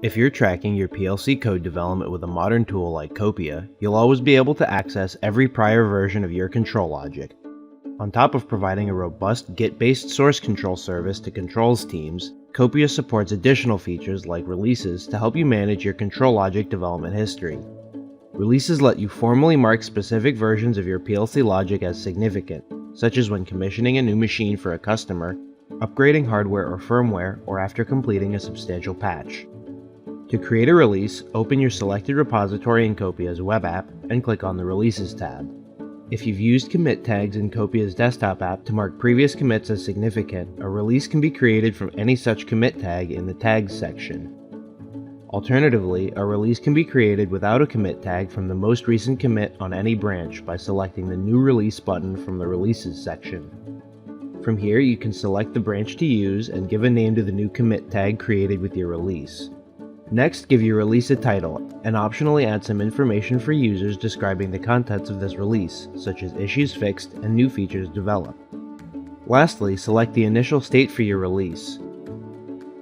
If you're tracking your PLC code development with a modern tool like Copia, you'll always be able to access every prior version of your control logic. On top of providing a robust Git-based source control service to controls teams, Copia supports additional features like releases to help you manage your control logic development history. Releases let you formally mark specific versions of your PLC logic as significant, such as when commissioning a new machine for a customer, upgrading hardware or firmware, or after completing a substantial patch. To create a release, open your selected repository in Copia's web app and click on the Releases tab. If you've used commit tags in Copia's desktop app to mark previous commits as significant, a release can be created from any such commit tag in the Tags section. Alternatively, a release can be created without a commit tag from the most recent commit on any branch by selecting the New Release button from the Releases section. From here, you can select the branch to use and give a name to the new commit tag created with your release. Next, give your release a title, and optionally add some information for users describing the contents of this release, such as issues fixed and new features developed. Lastly, select the initial state for your release.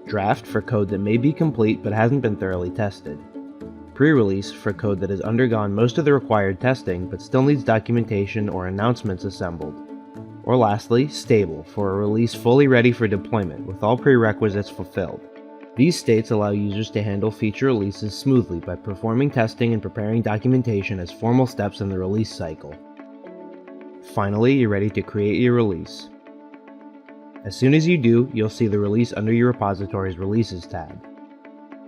Draft for code that may be complete but hasn't been thoroughly tested. Pre-release for code that has undergone most of the required testing but still needs documentation or announcements assembled. Or lastly, stable for a release fully ready for deployment with all prerequisites fulfilled. These states allow users to handle feature releases smoothly by performing testing and preparing documentation as formal steps in the release cycle. Finally, you're ready to create your release. As soon as you do, you'll see the release under your repository's Releases tab.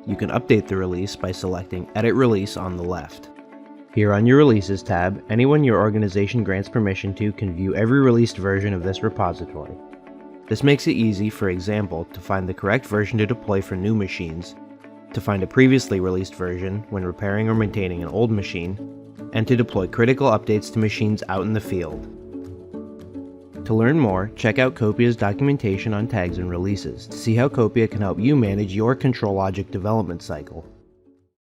You can update the release by selecting Edit Release on the left. Here on your Releases tab, anyone your organization grants permission to can view every released version of this repository. This makes it easy, for example, to find the correct version to deploy for new machines, to find a previously released version when repairing or maintaining an old machine, and to deploy critical updates to machines out in the field. To learn more, check out Copia's documentation on tags and releases to see how Copia can help you manage your control logic development cycle.